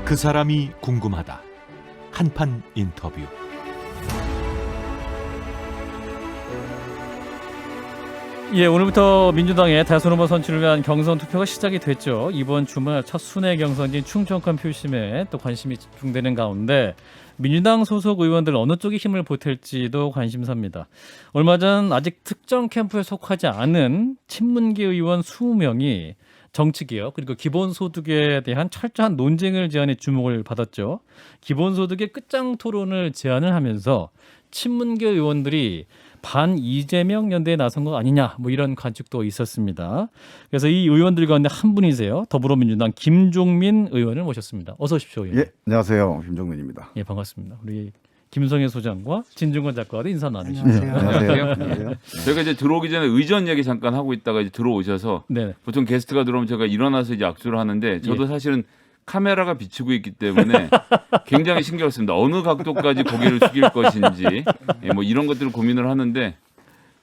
그 사람이 궁금하다. 한판 인터뷰. 예, 오늘부터 민주당의 대선 후보 선출을 위한 경선 투표가 시작이 됐죠. 이번 주말 첫 순회 경선인 충청권 표심에 또 관심이 집중되는 가운데 민주당 소속 의원들 어느 쪽에 힘을 보탤지도 관심사입니다. 얼마 전 아직 특정 캠프에 속하지 않은 친문계 의원 20명이 정치개혁 그리고 기본소득에 대한 철저한 논쟁을 제안해 주목을 받았죠. 기본소득의 끝장 토론을 제안을 하면서 친문계 의원들이 반 이재명 연대에 나선 거 아니냐 뭐 이런 관측도 있었습니다. 그래서 이 의원들 가운데 한 분이세요. 더불어민주당 김종민 의원을 모셨습니다. 어서 오십시오. 의원님. 예, 안녕하세요. 김종민입니다. 예, 반갑습니다. 우리 김성애 소장과 진중권 작가와도 인사 나누시죠. 안녕하세요. 저희가 이제 들어오기 전에 의전 얘기 잠깐 하고 있다가 이제 들어오셔서 네. 보통 게스트가 들어오면 제가 일어나서 이제 악수를 하는데 저도 예. 사실은 카메라가 비치고 있기 때문에 굉장히 신경 씁니다. 어느 각도까지 고개를 숙일 것인지 예, 뭐 이런 것들을 고민을 하는데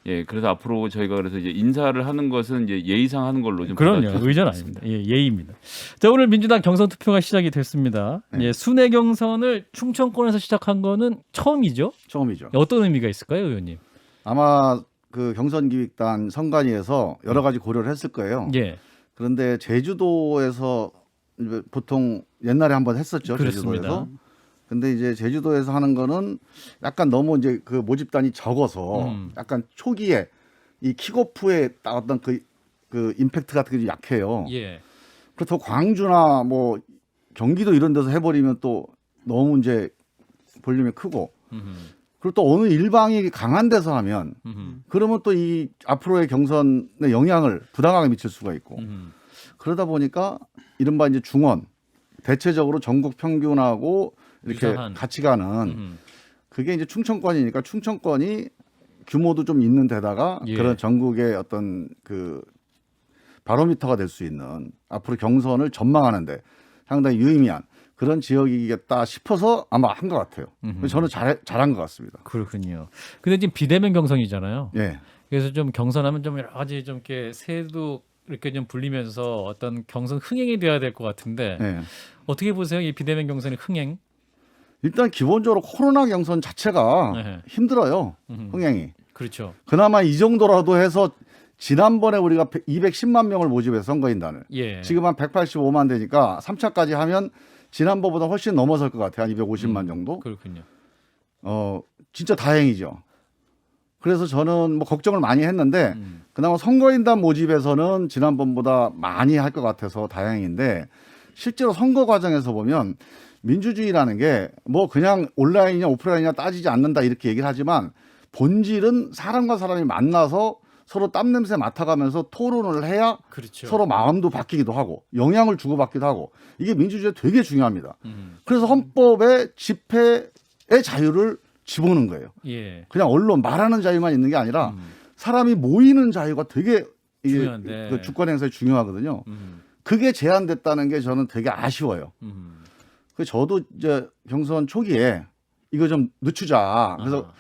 예, 그래서 앞으로 저희가 그래서 이제 인사를 하는 것은 이제 예의상 하는 걸로 좀 그럼요. 받아주셨으면 의전 좋겠습니다. 아닙니다. 예, 예의입니다. 자, 오늘 민주당 경선 투표가 시작이 됐습니다. 네. 예, 순회 경선을 충청권에서 시작한 거는 처음이죠. 처음이죠. 어떤 의미가 있을까요, 의원님? 아마 그 경선기획단 선관위에서 여러 가지 고려를 했을 거예요. 예, 그런데 제주도에서 이제 보통 옛날에 한번 했었죠. 그렇습니다. 제주도에서. 근데 이제 제주도에서 하는 거는 약간 너무 이제 그 모집단이 적어서 약간 초기에 이 킥오프에 어떤 그 임팩트 같은 게 약해요. 예, 그렇다고 광주나 뭐 경기도 이런 데서 해버리면 또 너무 이제 볼륨이 크고 그리고 또 어느 일방이 강한 데서 하면 그러면 또 이 앞으로의 경선에 영향을 부당하게 미칠 수가 있고 그러다 보니까 이른바 이제 중원 대체적으로 전국 평균하고 이렇게 유사한. 같이 가는 그게 이제 충청권이니까 충청권이 규모도 좀 있는 데다가 예. 그런 전국의 어떤 그 바로미터가 될 수 있는 앞으로 경선을 전망하는데 상당히 유의미한 그런 지역이겠다 싶어서 아마 한 것 같아요. 저는 잘한 것 같습니다. 그렇군요. 근데 지금 비대면 경선이잖아요. 예. 그래서 좀 경선하면 좀 여러 가지 좀 이렇게 새도 이렇게 좀 불리면서 어떤 경선 흥행이 돼야 될 것 같은데 예. 어떻게 보세요? 이 비대면 경선의 흥행? 일단 기본적으로 코로나 경선 자체가 네. 힘들어요. 흥행이. 그렇죠. 그나마 이 정도라도 해서 지난번에 우리가 210만 명을 모집해서 선거인단을 예. 지금 한 185만 되니까 3차까지 하면 지난번보다 훨씬 넘어설 것 같아요. 한 250만 정도. 그렇군요. 진짜 다행이죠. 그래서 저는 뭐 걱정을 많이 했는데 그나마 선거인단 모집에서는 지난번보다 많이 할 것 같아서 다행인데 실제로 선거 과정에서 보면 민주주의라는 게 뭐 그냥 온라인이냐 오프라인이냐 따지지 않는다 이렇게 얘기를 하지만 본질은 사람과 사람이 만나서 서로 땀 냄새 맡아가면서 토론을 해야 그렇죠. 서로 마음도 바뀌기도 하고 영향을 주고받기도 하고 이게 민주주의에 되게 중요합니다. 그래서 헌법에 집회의 자유를 집어넣는 거예요. 예. 그냥 언론 말하는 자유만 있는 게 아니라 사람이 모이는 자유가 되게 이게 중요한데. 그 주권 행사에 중요하거든요. 그게 제한됐다는 게 저는 되게 아쉬워요. 그 저도 이제 경선 초기에 이거 좀 늦추자. 그래서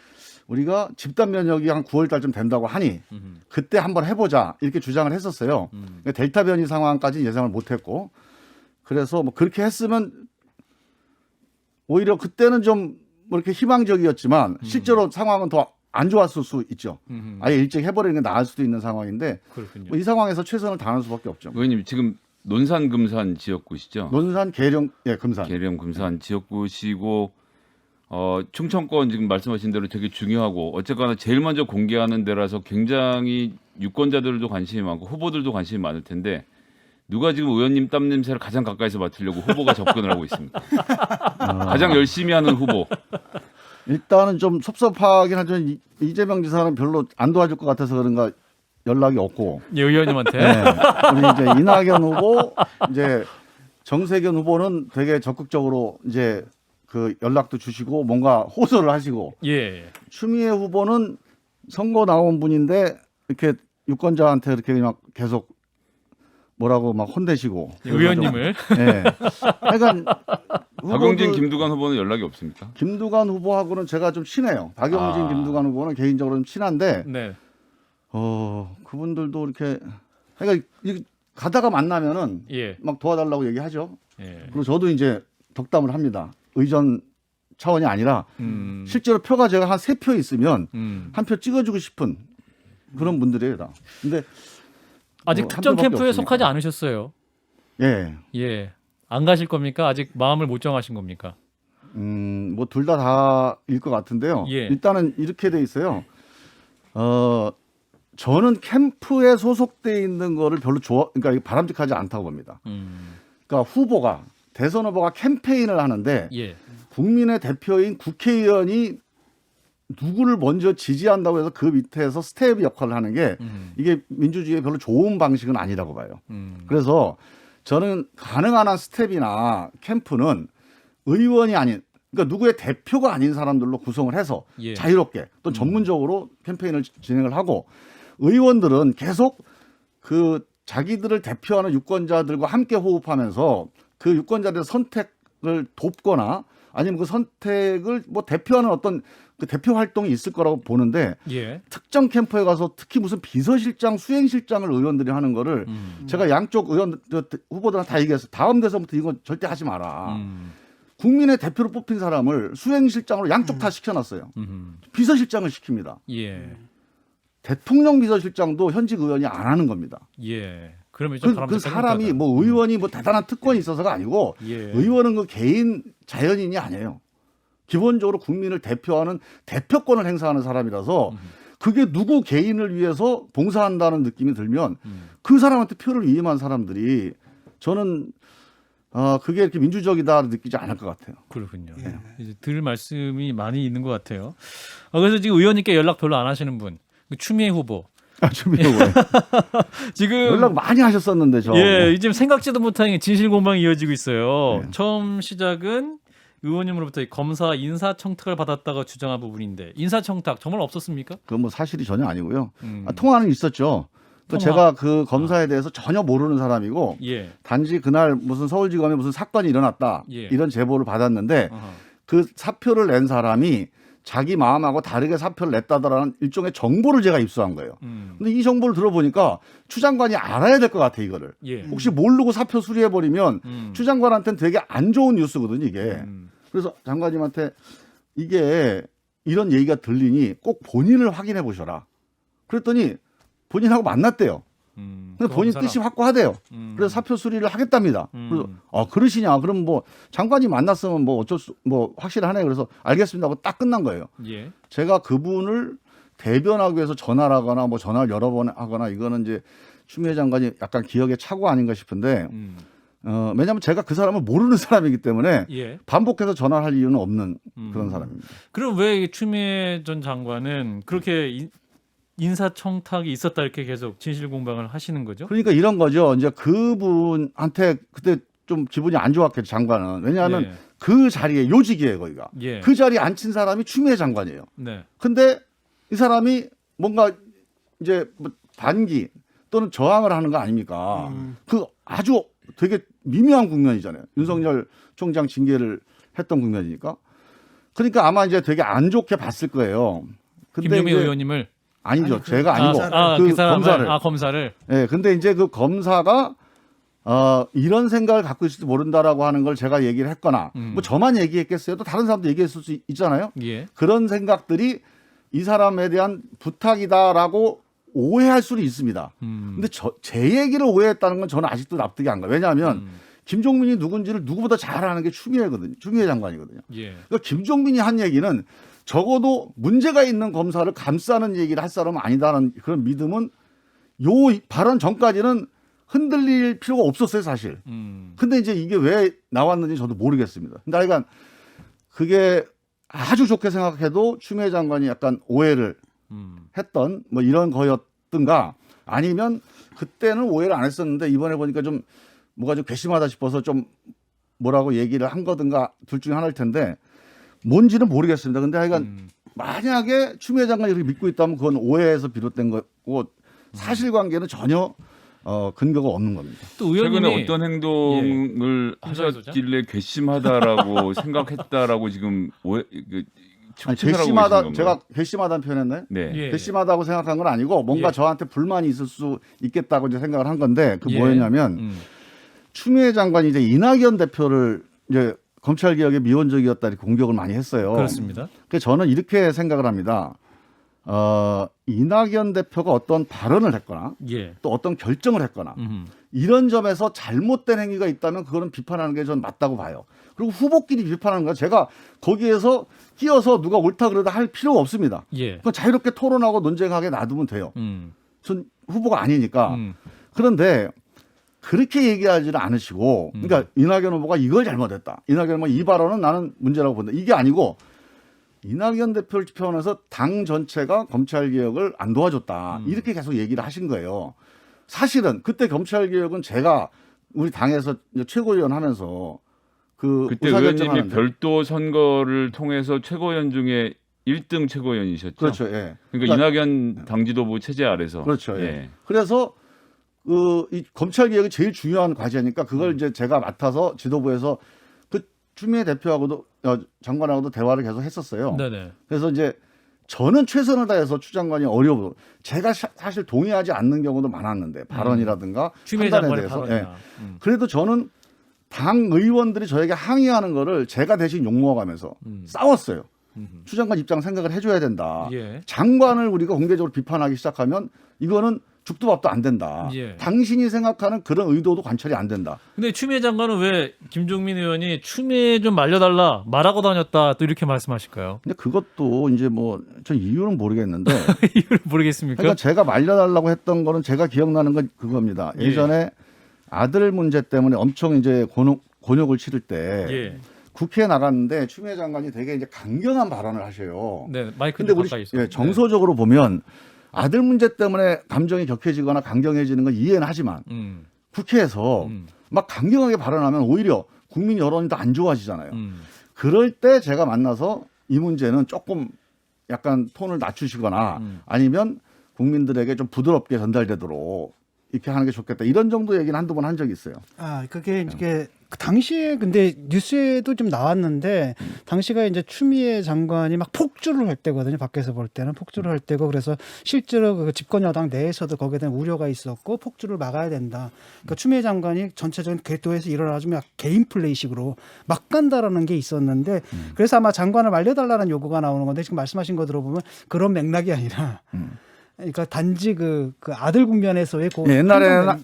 우리가 집단 면역이 한 9월 달쯤 된다고 하니 그때 한번 해보자 이렇게 주장을 했었어요. 그러니까 델타 변이 상황까지 예상을 못했고 그래서 뭐 그렇게 했으면 오히려 그때는 좀 뭐 이렇게 희망적이었지만 실제로 상황은 더 안 좋았을 수 있죠. 아예 일찍 해버리는 게 나을 수도 있는 상황인데 그렇군요. 뭐 이 상황에서 최선을 다하는 수밖에 없죠. 의원님 지금 논산 금산 지역구시죠? 논산 계령 금산. 계령 금산 지역구시고 충청권 지금 말씀하신 대로 되게 중요하고 어쨌거나 제일 먼저 공개하는 데라서 굉장히 유권자들도 관심이 많고 후보들도 관심이 많을 텐데 누가 지금 의원님 땀 냄새를 가장 가까이서 맡으려고 후보가 접근을 하고 있습니다. 가장 열심히 하는 후보. 일단은 좀 섭섭하긴 하지만 이재명 지사는 별로 안 도와줄 것 같아서 그런가 연락이 없고. 예, 의원님한테. 네. 우리 이제 이낙연 후보, 이제 정세균 후보는 되게 적극적으로 이제 그 연락도 주시고 뭔가 호소를 하시고. 예. 추미애 후보는 선거 나온 분인데 이렇게 유권자한테 이렇게 막 계속 뭐라고 막 혼내시고. 의원님을. 예. 그러니까 박용진, 후보들- 김두관 후보는 연락이 없습니까? 김두관 후보하고는 제가 좀 친해요. 박용진, 김두관 후보는 개인적으로 좀 친한데, 네. 그분들도 이렇게, 그러니까 가다가 만나면은 예. 막 도와달라고 얘기하죠. 예. 그리고 저도 이제 덕담을 합니다. 의전 차원이 아니라 실제로 표가 제가 한 3표 있으면 한 표 찍어주고 싶은 그런 분들이에요. 다. 근데 아직 뭐 특정 한 표밖에 캠프에 없으니까. 속하지 않으셨어요. 예. 예. 안 가실 겁니까? 아직 마음을 못 정하신 겁니까? 뭐 둘 다일 것 같은데요. 예. 일단은 이렇게 돼 있어요. 저는 캠프에 소속돼 있는 거를 별로 그러니까 바람직하지 않다고 봅니다. 그러니까 후보가 대선 후보가 캠페인을 하는데 예. 국민의 대표인 국회의원이 누구를 먼저 지지한다고 해서 그 밑에서 스텝 역할을 하는 게 이게 민주주의에 별로 좋은 방식은 아니라고 봐요. 그래서 저는 가능한 한 스텝이나 캠프는 의원이 아닌 그러니까 누구의 대표가 아닌 사람들로 구성을 해서 예. 자유롭게 또 전문적으로 캠페인을 진행을 하고 의원들은 계속 그 자기들을 대표하는 유권자들과 함께 호흡하면서 그 유권자들의 선택을 돕거나 아니면 그 선택을 뭐 대표하는 어떤 그 대표 활동이 있을 거라고 보는데 예. 특정 캠프에 가서 특히 무슨 비서실장, 수행실장을 의원들이 하는 거를 제가 양쪽 의원 후보들한테 다 얘기했어요. 다음 대선부터 이건 절대 하지 마라. 국민의 대표로 뽑힌 사람을 수행실장으로 양쪽 다 시켜놨어요. 비서실장을 시킵니다. 예. 대통령 비서실장도 현직 의원이 안 하는 겁니다. 예. 그러면 좀 그 사람이 뭐 의원이 뭐 대단한 특권이 있어서가 아니고 예. 의원은 그 개인 자연인이 아니에요. 기본적으로 국민을 대표하는 대표권을 행사하는 사람이라서 그게 누구 개인을 위해서 봉사한다는 느낌이 들면 그 사람한테 표를 위임한 사람들이 저는 그게 이렇게 민주적이다 느끼지 않을 것 같아요. 그렇군요. 이제 들 말씀이 많이 있는 것 같아요. 그래서 지금 의원님께 연락 별로 안 하시는 분, 추미애 후보. 지금 연락 많이 하셨었는데 저. 예, 이제 생각지도 못한 진실 공방이 이어지고 있어요. 네. 처음 시작은 의원님으로부터 검사 인사청탁을 받았다고 주장한 부분인데 인사청탁 정말 없었습니까? 그건 뭐 사실이 전혀 아니고요. 통화는 있었죠. 또 통화. 제가 그 검사에 대해서 전혀 모르는 사람이고 예. 단지 그날 무슨 서울지검에 무슨 사건이 일어났다 예. 이런 제보를 받았는데 아하. 그 사표를 낸 사람이 자기 마음하고 다르게 사표를 냈다더라는 일종의 정보를 제가 입수한 거예요. 근데 이 정보를 들어보니까 추 장관이 알아야 될 것 같아 이거를. 예. 혹시 모르고 사표 수리해버리면 추 장관한테는 되게 안 좋은 뉴스거든요 이게. 그래서 장관님한테 이게 이런 얘기가 들리니 꼭 본인을 확인해 보셔라. 그랬더니 본인하고 만났대요. 근데 본인 뜻이 확고하대요. 그래서 사표 수리를 하겠답니다. 그래서 그러시냐? 그럼 뭐 장관이 만났으면 뭐 어쩔 수 뭐 확실하네. 그래서 알겠습니다 하고 딱 끝난 거예요. 예. 제가 그분을 대변하기 위해서 전화를 하거나 뭐 전화를 여러 번 하거나 이거는 이제 추미애 장관이 약간 기억에 착오 아닌가 싶은데 왜냐하면 제가 그 사람을 모르는 사람이기 때문에 예. 반복해서 전화를 할 이유는 없는 그런 사람입니다. 그럼 왜 추미애 전 장관은 그렇게 인사청탁이 있었다 이렇게 계속 진실 공방을 하시는 거죠? 그러니까 이런 거죠. 이제 그분한테 그때 좀 기분이 안 좋았겠죠, 장관은. 왜냐하면 예. 그 자리에 요직이에요, 거기가. 예. 그 자리에 앉힌 사람이 추미애 장관이에요. 네. 근데 이 사람이 뭔가 이제 뭐 반기 또는 저항을 하는 거 아닙니까? 그 아주 되게 미묘한 국면이잖아요. 윤석열 총장 징계를 했던 국면이니까. 그러니까 아마 이제 되게 안 좋게 봤을 거예요. 근데 김종민 이제 의원님을 아니죠. 제가 아니고 그 사람을, 검사를. 검사를. 예, 근데 이제 그 검사가 이런 생각을 갖고 있을지 모른다라고 하는 걸 제가 얘기를 했거나 뭐 저만 얘기했겠어요. 또 다른 사람도 얘기했을 수 있잖아요. 예. 그런 생각들이 이 사람에 대한 부탁이다라고 오해할 수는 있습니다. 근데 제 얘기를 오해했다는 건 저는 아직도 납득이 안 가요. 왜냐하면 김종민이 누군지를 누구보다 잘 아는 게 추미애거든요. 추미애 장관이거든요. 예. 그러니까 김종민이 한 얘기는 적어도 문제가 있는 검사를 감싸는 얘기를 할 사람은 아니다라는 그런 믿음은 요 발언 전까지는 흔들릴 필요가 없었어요, 사실. 근데 이제 이게 왜 나왔는지 저도 모르겠습니다. 근데 하여간 그게 아주 좋게 생각해도 추미애 장관이 약간 오해를 했던 뭐 이런 거였던가 아니면 그때는 오해를 안 했었는데 이번에 보니까 좀 뭐가 좀 괘씸하다 싶어서 좀 뭐라고 얘기를 한 거든가 둘 중에 하나일 텐데 뭔지는 모르겠습니다. 근데 하여간 만약에 추미애 장관이 이렇게 믿고 있다면 그건 오해에서 비롯된 거고 사실관계는 전혀 근거가 없는 겁니다. 또 의원님이 최근에 어떤 행동을 하셨길래 괘씸하다라고 생각했다라고 지금 아니, 추측을 하고 괘씸하다 계신 제가 건가요? 괘씸하다는 표현했나요? 네. 예. 괘씸하다고 생각한 건 아니고 뭔가 예. 저한테 불만이 있을 수 있겠다고 이제 생각을 한 건데 그 예. 뭐였냐면 추미애 장관이 이제 이낙연 대표를 이제 검찰 개혁에 미온적이었다 이렇게 공격을 많이 했어요. 그렇습니다. 그래서 저는 이렇게 생각을 합니다. 이낙연 대표가 어떤 발언을 했거나 예. 또 어떤 결정을 했거나 이런 점에서 잘못된 행위가 있다면 그거는 비판하는 게 전 맞다고 봐요. 그리고 후보끼리 비판하는 거 제가 거기에서 끼어서 누가 옳다 그러다 할 필요가 없습니다. 예. 그건 자유롭게 토론하고 논쟁하게 놔두면 돼요. 전 후보가 아니니까. 그런데 그렇게 얘기하지는 않으시고, 그러니까 이낙연 후보가 이걸 잘못했다. 이낙연 후보가 이 발언은 나는 문제라고 본다. 이게 아니고 이낙연 대표를 지표하면서 당 전체가 검찰 개혁을 안 도와줬다. 이렇게 계속 얘기를 하신 거예요. 사실은 그때 검찰 개혁은 제가 우리 당에서 최고위원 하면서 그때 의원님이 별도 선거를 통해서 최고위원 중에 1등 최고위원이셨죠. 그렇죠. 예. 그러니까 이낙연 당지도부 체제 아래서. 그렇죠. 예. 그래서 이 검찰 개혁이 제일 중요한 과제니까 그걸 이제 제가 맡아서 지도부에서 그 추미애 대표하고도 장관하고도 대화를 계속 했었어요. 네네. 그래서 이제 저는 최선을 다해서 추 장관이 어려워. 제가 사실 동의하지 않는 경우도 많았는데 발언이라든가 추미애 판단에 장관의 대해서. 발언이나. 그래도 저는 당 의원들이 저에게 항의하는 거를 제가 대신 욕먹어가면서 싸웠어요. 추 장관 입장 생각을 해줘야 된다. 예. 장관을 우리가 공개적으로 비판하기 시작하면 이거는 죽도 밥도 안 된다. 예. 당신이 생각하는 그런 의도도 관철이 안 된다. 근데 추미애 장관은 왜 김종민 의원이 추미애 좀 말려달라 말하고 다녔다 또 이렇게 말씀하실까요? 근데 그것도 이제 뭐 전 이유는 모르겠는데 이유를 모르겠습니까? 그러니까 제가 말려달라고 했던 거는 제가 기억나는 건 그겁니다. 예. 예전에 아들 문제 때문에 엄청 이제 곤욕을 치를 때 예. 국회에 나갔는데 추미애 장관이 되게 이제 강경한 발언을 하셔요. 네, 마이크 근데 우리 가까이 있어요. 정서적으로 보면 아들 문제 때문에 감정이 격해지거나 강경해지는 건 이해는 하지만 국회에서 막 강경하게 발언하면 오히려 국민 여론이 더 안 좋아지잖아요. 그럴 때 제가 만나서 이 문제는 조금 약간 톤을 낮추시거나 아니면 국민들에게 좀 부드럽게 전달되도록 이렇게 하는 게 좋겠다. 이런 정도 얘기는 한두 번 한 적이 있어요. 그게 이게 당시에 근데 뉴스에도 좀 나왔는데 당시가 이제 추미애 장관이 막 폭주를 할 때거든요. 밖에서 볼 때는 폭주를 할 때고 그래서 실제로 그 집권 여당 내에서도 거기에 대한 우려가 있었고 폭주를 막아야 된다. 그러니까 추미애 장관이 전체적인 궤도에서 일어나주면 개인 플레이식으로 막 간다라는 게 있었는데 그래서 아마 장관을 말려달라는 요구가 나오는 건데 지금 말씀하신 거 들어보면 그런 맥락이 아니라 그러니까 단지 그 아들 국면에서의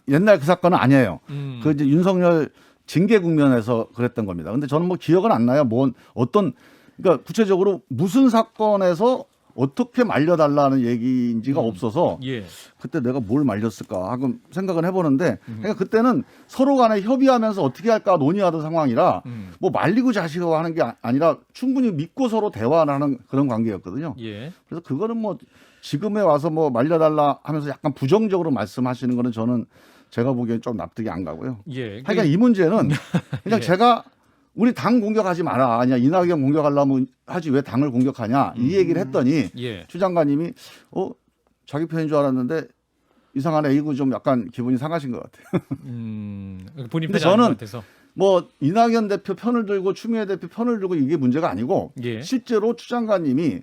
옛날 그 사건은 아니에요. 그 이제 윤석열 징계 국면에서 그랬던 겁니다. 근데 저는 뭐 기억은 안 나요. 그러니까 구체적으로 무슨 사건에서 어떻게 말려달라는 얘기인지가 없어서 예. 그때 내가 뭘 말렸을까 하고 생각은 해보는데 그러니까 그때는 서로 간에 협의하면서 어떻게 할까 논의하던 상황이라 뭐 말리고 자시고 하는 게 아니라 충분히 믿고 서로 대화를 하는 그런 관계였거든요. 예. 그래서 그거는 뭐 지금에 와서 뭐 말려달라 하면서 약간 부정적으로 말씀하시는 거는 저는 제가 보기엔 좀 납득이 안 가고요. 예. 하여간 이 문제는 그냥 예. 제가 우리 당 공격하지 마라. 아니야 이낙연 공격하려면 하지 왜 당을 공격하냐 이 얘기를 했더니 예. 추 장관님이 자기 편인 줄 알았는데 이상하네. 이거 좀 약간 기분이 상하신 것 같아요. 본인 근데 편이 아닌 것 저는 같아서. 뭐 이낙연 대표 편을 들고 추미애 대표 편을 들고 이게 문제가 아니고 예. 실제로 추 장관님이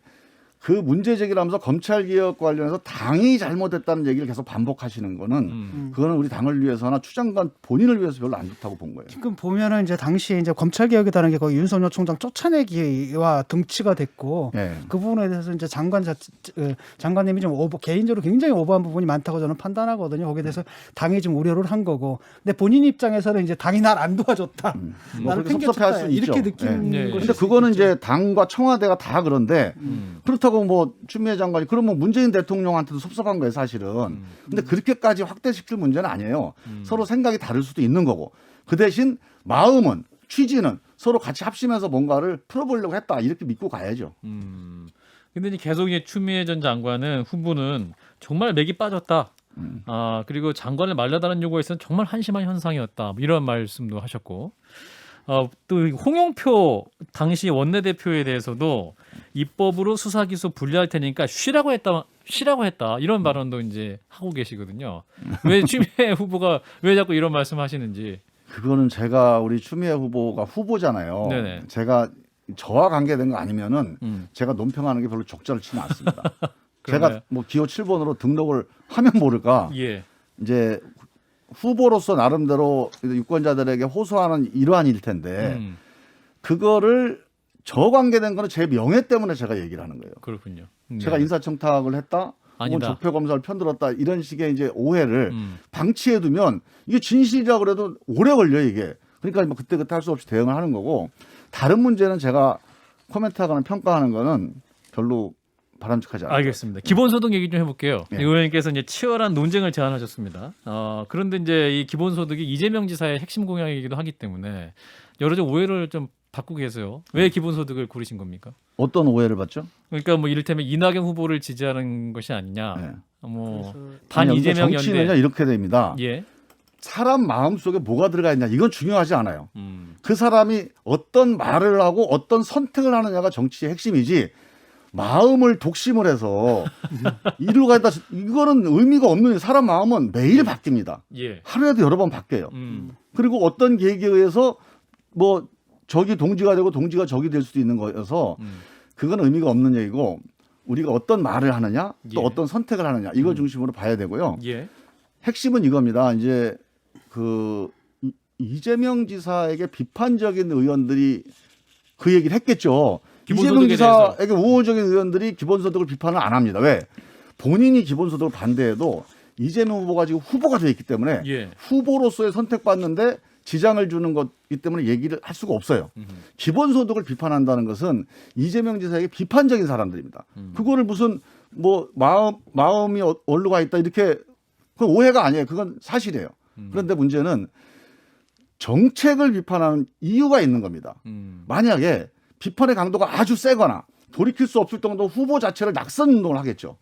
그 문제 제기를 하면서 검찰 개혁 관련해서 당이 잘못했다는 얘기를 계속 반복하시는 거는 그거는 우리 당을 위해서나 추 장관 본인을 위해서 별로 안 좋다고 본 거예요. 지금 보면은 이제 당시에 이제 검찰 개혁이라는 게 거의 윤석열 총장 쫓아내기와 등치가 됐고 네. 그 부분에 대해서 이제 장관님이 좀 개인적으로 굉장히 오버한 부분이 많다고 저는 판단하거든요. 거기에 대해서 당이 좀 우려를 한 거고, 근데 본인 입장에서는 이제 당이 날 안 도와줬다. 뭐 나를 그렇게 섭섭해할 팽개쳤다. 수는 이렇게 있죠. 느끼는 네. 것일 근데 수 그거는 있겠죠. 이제 당과 청와대가 다 그런데 그렇다고 뭐 추미애 장관이 그러면 문재인 대통령한테도 섭섭한 거예요 사실은. 근데 그렇게까지 확대시킬 문제는 아니에요. 서로 생각이 다를 수도 있는 거고 그 대신 마음은 취지는 서로 같이 합심해서 뭔가를 풀어보려고 했다 이렇게 믿고 가야죠. 근데 이제 계속 이제 추미애 전 장관은 후보는 정말 맥이 빠졌다. 그리고 장관을 말려다는 요구에서는 정말 한심한 현상이었다. 뭐 이런 말씀도 하셨고, 또 홍영표 당시 원내대표에 대해서도 입법으로 수사 기소 분리할 테니까 쉬라고 했다 이런 발언도 이제 하고 계시거든요. 왜 추미애 후보가 왜 자꾸 이런 말씀하시는지. 그거는 제가 우리 추미애 후보가 후보잖아요. 네네. 제가 저와 관계된 거 아니면은 제가 논평하는 게 별로 적절치는 않습니다. 제가 뭐 기호 7번으로 등록을 하면 모를까. 예. 이제 후보로서 나름대로 유권자들에게 호소하는 이러한 일 텐데 그거를 저관계된 거는 제 명예 때문에 제가 얘기를 하는 거예요. 그렇군요. 제가 인사청탁을 했다. 혹은 아니다. 적폐 검사를 편들었다 이런 식의 이제 오해를 음. 방치해 두면 이게 진실이라 그래도 오래 걸려 이게. 그러니까 뭐 그때 할 수 없이 대응을 하는 거고 다른 문제는 제가 코멘트하거나 평가하는 거는 별로 바람직하지 않아요. 알겠습니다. 기본소득 얘기 좀 해볼게요. 네. 의원님께서 이제 치열한 논쟁을 제안하셨습니다. 그런데 이제 이 기본소득이 이재명 지사의 핵심 공약이기도 하기 때문에 여러 가지 오해를 좀 받고 계세요. 왜 기본소득을 고르신 겁니까? 어떤 오해를 받죠? 그러니까 뭐 이를테면 이낙연 후보를 지지하는 것이 아니냐. 네. 뭐 그래서 반 아니, 이재명 정치는요 연대. 이렇게 됩니다. 예. 사람 마음 속에 뭐가 들어가 있냐 이건 중요하지 않아요. 음. 그 사람이 어떤 말을 하고 어떤 선택을 하느냐가 정치의 핵심이지 마음을 독심을 해서 이리로 가다 이거는 의미가 없는 사람 마음은 매일 바뀝니다. 예. 하루에도 여러 번 바뀌어요. 음. 그리고 어떤 계기에 의해서 뭐 적이 동지가 되고 동지가 적이 될 수도 있는 거여서 그건 의미가 없는 얘기고 우리가 어떤 말을 하느냐 또 예. 어떤 선택을 하느냐 이걸 중심으로 봐야 되고요. 예. 핵심은 이겁니다. 이제 그 이재명 지사에게 비판적인 의원들이 그 얘기를 했겠죠. 이재명 기본소득에 지사에게 우호적인 의원들이 기본소득을 비판을 안 합니다. 왜? 본인이 기본소득을 반대해도 이재명 후보가 지금 후보가 돼 있기 때문에 예. 후보로서의 선택받는데 지장을 주는 것이기 때문에 얘기를 할 수가 없어요. 기본소득을 비판한다는 것은 이재명 지사에게 비판적인 사람들입니다. 그거를 무슨 뭐 마음이 어디로 가 있다 이렇게 그건 오해가 아니에요. 그건 사실이에요. 그런데 문제는 정책을 비판하는 이유가 있는 겁니다. 만약에 비판의 강도가 아주 세거나 돌이킬 수 없을 정도 후보 자체를 낙선 운동을 하겠죠.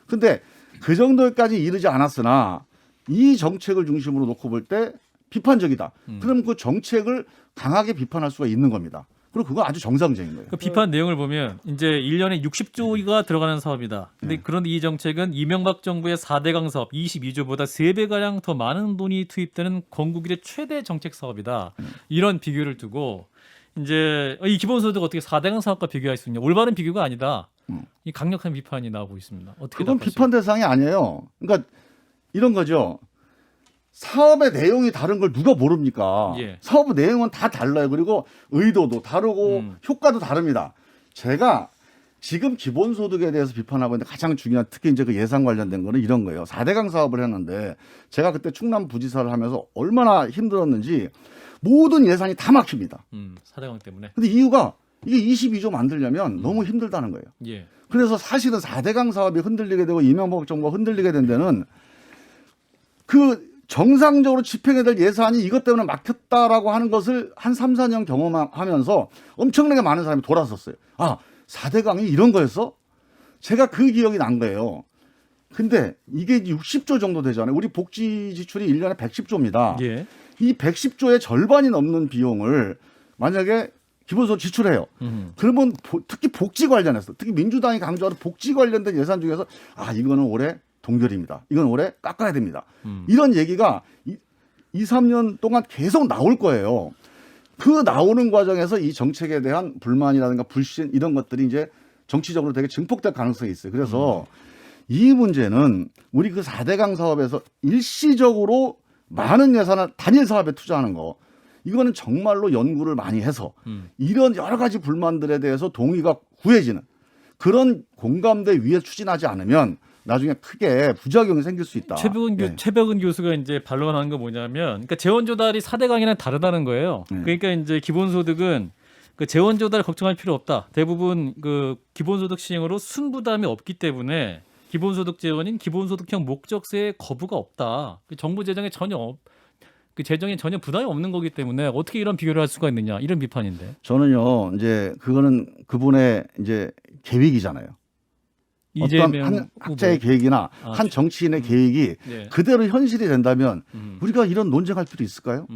근데 그 정도까지 이르지 않았으나 이 정책을 중심으로 놓고 볼 때 비판적이다. 그럼 그 정책을 강하게 비판할 수가 있는 겁니다. 그리고 그건 아주 정상적인 거예요. 그 비판 내용을 보면 이제 1년에 60조가 들어가는 사업이다. 근데 그런데 이 정책은 이명박 정부의 4대강 사업 22조보다 3배 가량 더 많은 돈이 투입되는 건국 이래 최대 정책 사업이다. 이런 비교를 두고 이제 이 기본소득 어떻게 4대강 사업과 비교할 수 있냐? 올바른 비교가 아니다. 이 강력한 비판이 나오고 있습니다. 어떻게 그건 답하시죠? 비판 대상이 아니에요. 그러니까 이런 거죠. 사업의 내용이 다른 걸 누가 모릅니까? 예. 사업 내용은 다 달라요. 그리고 의도도 다르고 효과도 다릅니다. 제가 지금 기본소득에 대해서 비판하고 있는데 가장 중요한 특히 이제 그 예산 관련된 거는 이런 거예요. 4대강 사업을 했는데 제가 그때 충남 부지사를 하면서 얼마나 힘들었는지 모든 예산이 다 막힙니다. 4대강 때문에. 근데 이유가 이게 22조 만들려면 너무 힘들다는 거예요. 예. 그래서 사실은 4대강 사업이 흔들리게 되고 이명박 정부가 흔들리게 된 데는 그 정상적으로 집행해야 될 예산이 이것 때문에 막혔다라고 하는 것을 한 3, 4년 경험하면서 엄청나게 많은 사람이 돌아섰어요. 아, 4대강이 이런 거였어? 제가 그 기억이 난 거예요. 근데 이게 60조 정도 되잖아요. 우리 복지 지출이 1년에 110조입니다. 예. 이 110조의 절반이 넘는 비용을 만약에 기본소득 지출해요. 그러면 특히 복지 관련해서 특히 민주당이 강조하는 복지 관련된 예산 중에서 아 이거는 올해 동결입니다. 이건 올해 깎아야 됩니다. 이런 얘기가 2, 3년 동안 계속 나올 거예요. 그 나오는 과정에서 이 정책에 대한 불만이라든가 불신 이런 것들이 이제 정치적으로 되게 증폭될 가능성이 있어요. 그래서 이 문제는 우리 그 4대강 사업에서 일시적으로 많은 예산을 단일 사업에 투자하는 거 이거는 정말로 연구를 많이 해서 이런 여러 가지 불만들에 대해서 동의가 구해지는 그런 공감대 위에 추진하지 않으면 나중에 크게 부작용이 생길 수 있다. 최백은 교수가 이제 반론하는 거 뭐냐면, 그러니까 재원 조달이 4대강이랑 다르다는 거예요. 그러니까 이제 기본소득은 그 재원 조달 걱정할 필요 없다. 대부분 그 기본소득 시행으로 순부담이 없기 때문에 기본소득 재원인 기본소득형 목적세의 거부가 없다. 정부 재정에 그 재정에 전혀 부담이 없는 거기 때문에 어떻게 이런 비교를 할 수가 있느냐 이런 비판인데. 저는요 이제 그거는 그분의 이제 계획이잖아요. 어떤 한 학자의 계획이나 한 정치인의 계획이 네. 그대로 현실이 된다면 우리가 이런 논쟁할 필요 있을까요?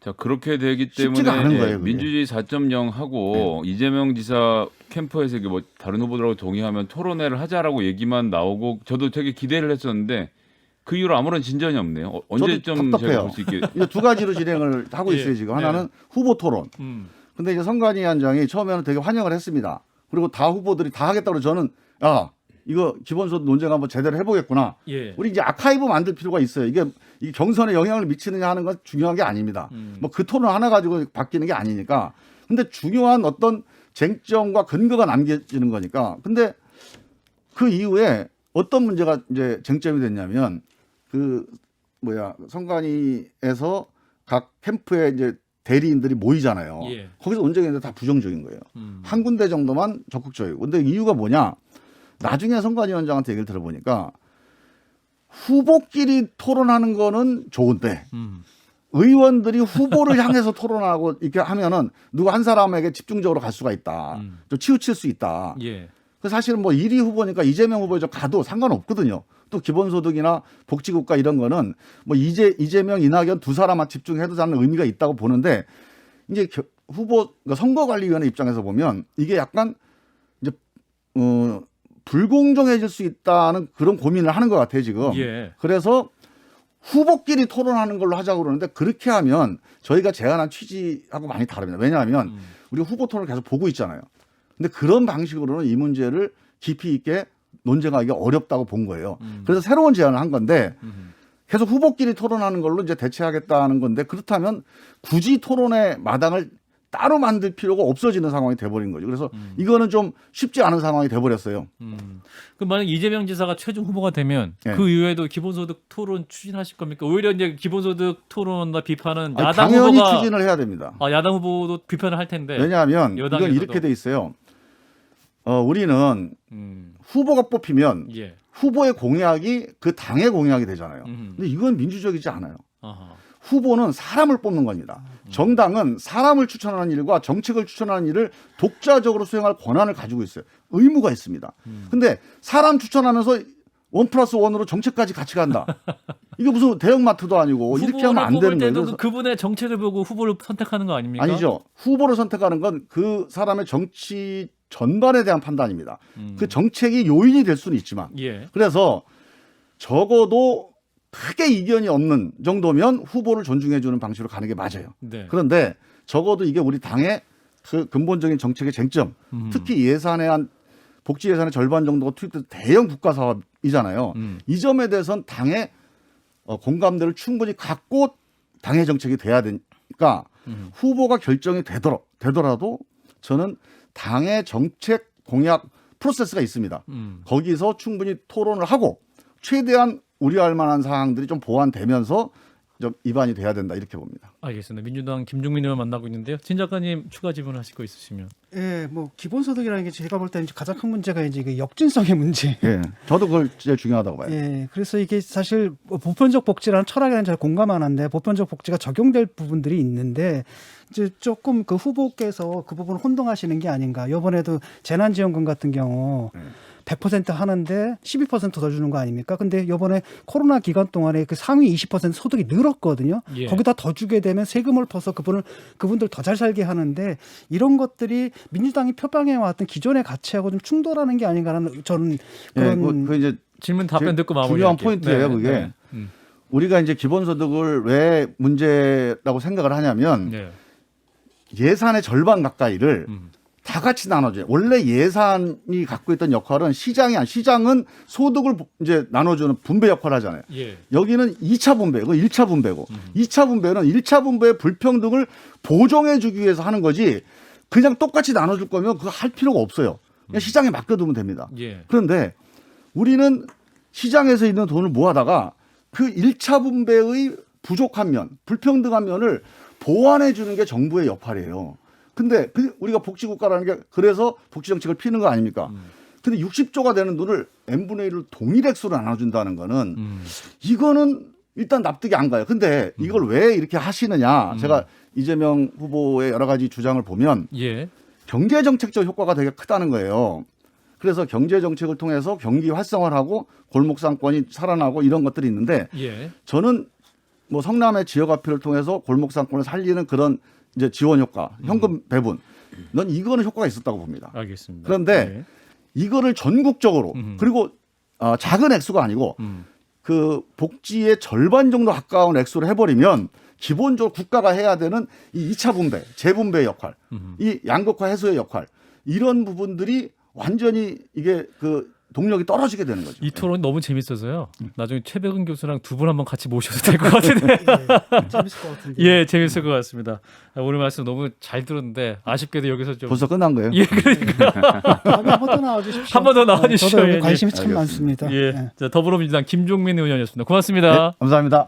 자 그렇게 되기 쉽지가 때문에 않은 거예요, 그게. 민주주의 4.0 하고 이재명 지사 캠프에서 이게 뭐 다른 후보들하고 동의하면 토론회를 하자라고 얘기만 나오고 저도 되게 기대를 했었는데 그 이후로 아무런 진전이 없네요. 언제쯤 제가 볼 수 있게? 이제 두 가지로 진행을 하고 있어요 지금. 하나는 후보 토론. 근데 이제 선관위 위원장이 처음에는 되게 환영을 했습니다. 그리고 다 후보들이 다 하겠다고 저는 야 이거 기본소득 논쟁 한번 제대로 해보겠구나. 예. 우리 이제 아카이브 만들 필요가 있어요. 이게 경선에 영향을 미치느냐 하는 건 중요한 게 아닙니다. 뭐 그 토론 하나 가지고 바뀌는 게 아니니까 근데 중요한 어떤 쟁점과 근거가 남겨지는 거니까. 근데 그 이후에 어떤 문제가 이제 쟁점이 됐냐면 선관위에서 각 캠프에 이제 대리인들이 모이잖아요. 예. 거기서 논쟁이 다 부정적인 거예요. 한 군데 정도만 적극적이고. 근데 이유가 뭐냐? 나중에 선관위원장한테 얘기를 들어보니까 후보끼리 토론하는 거는 좋은데 의원들이 후보를 향해서 토론하고 이렇게 하면은 누구 한 사람에게 집중적으로 갈 수가 있다. 좀 치우칠 수 있다. 예. 사실은 뭐 1위 후보니까 이재명 후보에 가도 상관없거든요. 또 기본소득이나 복지국가 이런 거는 뭐 이재명, 이낙연 두 사람만 집중해도 저는 의미가 있다고 보는데 이제 그러니까 선거관리위원회 입장에서 보면 이게 약간 이제 불공정해질 수 있다는 그런 고민을 하는 것 같아요 지금. 예. 그래서 후보끼리 토론하는 걸로 하자고 그러는데 그렇게 하면 저희가 제안한 취지하고 많이 다릅니다. 왜냐하면 우리 후보 토론을 계속 보고 있잖아요. 근데 그런 방식으로는 이 문제를 깊이 있게 논쟁하기가 어렵다고 본 거예요. 그래서 새로운 제안을 한 건데 계속 후보끼리 토론하는 걸로 이제 대체하겠다는 건데 그렇다면 굳이 토론의 마당을 따로 만들 필요가 없어지는 상황이 돼버린 거죠. 그래서 이거는 좀 쉽지 않은 상황이 돼버렸어요. 그 만약 이재명 지사가 최종 후보가 되면 네. 그 이후에도 기본소득 토론 추진하실 겁니까? 오히려 이제 기본소득 토론과 비판은 아니, 야당 당연히 후보가 추진을 해야 됩니다. 야당 후보도 비판을 할 텐데. 왜냐하면 이건 여당에서도. 이렇게 돼 있어요. 우리는 후보가 뽑히면 예. 후보의 공약이 그 당의 공약이 되잖아요. 음. 근데 이건 민주적이지 않아요. 아하. 후보는 사람을 뽑는 겁니다. 정당은 사람을 추천하는 일과 정책을 추천하는 일을 독자적으로 수행할 권한을 가지고 있어요. 의무가 있습니다. 근데 사람 추천하면서 1+1으로 정책까지 같이 간다. 이게 무슨 대형마트도 아니고 이렇게 하면 안 되는 거예요. 그래서 그분의 정책을 보고 후보를 선택하는 거 아닙니까? 아니죠. 후보를 선택하는 건 그 사람의 정치 전반에 대한 판단입니다. 그 정책이 요인이 될 수는 있지만 예. 그래서 적어도 크게 이견이 없는 정도면 후보를 존중해 주는 방식으로 가는 게 맞아요. 네. 그런데 적어도 이게 우리 당의 그 근본적인 정책의 쟁점, 특히 예산에 한 복지 예산의 절반 정도가 투입된 대형 국가 사업이잖아요. 이 점에 대해서는 당의 공감대를 충분히 갖고 당의 정책이 돼야 되니까 후보가 결정이 되더라도 저는 당의 정책 공약 프로세스가 있습니다. 거기서 충분히 토론을 하고 최대한 우려할 만한 사항들이 좀 보완되면서 좀 입안이 돼야 된다 이렇게 봅니다. 알겠습니다. 민주당 김종민 의원 만나고 있는데요. 진 작가님 추가 질문하실 거 있으시면. 예, 뭐 기본소득이라는 게 제가 볼 때는 가장 큰 문제가 이제 그 역진성의 문제. 예, 저도 그걸 제일 중요하다고 봐요. 예, 그래서 이게 사실 보편적 복지라는 철학에는 잘 공감하는데 보편적 복지가 적용될 부분들이 있는데 이제 조금 그 후보께서 그 부분 혼동하시는 게 아닌가. 이번에도 재난지원금 같은 경우 100% 하는데 12%더 주는 거 아닙니까? 근데 이번에 코로나 기간 동안에 그 상위 20% 소득이 늘었거든요. 예. 거기다 더 주게 되면 세금을 퍼서 그분들 더 잘 살게 하는데 이런 것들이 민주당이 표방해 왔던 기존의 가치하고 좀 충돌하는 게 아닌가라는 저는 그런 그 이제 질문 답변 듣고 마무리. 중요한 포인트예요, 그게. 우리가 이제 기본소득을 왜 문제라고 생각을 하냐면 네. 예산의 절반 가까이를 다 같이 나눠줘요. 원래 예산이 갖고 있던 역할은 시장은 소득을 이제 나눠주는 분배 역할을 하잖아요. 예. 여기는 2차 분배, 그 1차 분배고 2차 분배는 1차 분배의 불평등을 보정해 주기 위해서 하는 거지 그냥 똑같이 나눠줄 거면 그거 할 필요가 없어요. 그냥 시장에 맡겨두면 됩니다. 예. 그런데 우리는 시장에서 있는 돈을 모아다가 그 1차 분배의 부족한 면, 불평등한 면을 보완해 주는 게 정부의 역할이에요. 근데 우리가 복지국가라는 게 그래서 복지정책을 피는 거 아닙니까? 근데 60조가 되는 돈을 n분의 1을 동일 액수로 나눠준다는 거는 이거는 일단 납득이 안 가요. 근데 이걸 왜 이렇게 하시느냐. 제가 이재명 후보의 여러 가지 주장을 보면 예. 경제정책적 효과가 되게 크다는 거예요. 그래서 경제정책을 통해서 경기 활성화를 하고 골목상권이 살아나고 이런 것들이 있는데 예. 저는 뭐 성남의 지역 화폐를 통해서 골목상권을 살리는 그런 이제 지원 효과, 현금 배분, 넌 이거는 효과가 있었다고 봅니다. 알겠습니다. 그런데 이거를 전국적으로 그리고 작은 액수가 아니고 그 복지의 절반 정도 가까운 액수로 해버리면 기본적으로 국가가 해야 되는 이 2차 분배, 재분배의 역할, 이 양극화 해소의 역할 이런 부분들이 완전히 이게 그 동력이 떨어지게 되는 거죠. 이 토론 너무 재밌어서요. 나중에 최백은 교수랑 두 분 한번 같이 모셔도 될 것 같은데. 예, 재밌을 것 같은데. 예, 재밌을 것 같습니다. 오늘 말씀 너무 잘 들었는데 아쉽게도 여기서 좀 벌써 끝난 거예요? 예, 그러니까 다음에 한 번 더 나와주십시오. 한 번 더 나와주시죠. 저도 여기 예, 관심이 참 알겠습니다. 많습니다. 예. 자, 더불어민주당 김종민 의원이었습니다. 고맙습니다. 네, 감사합니다.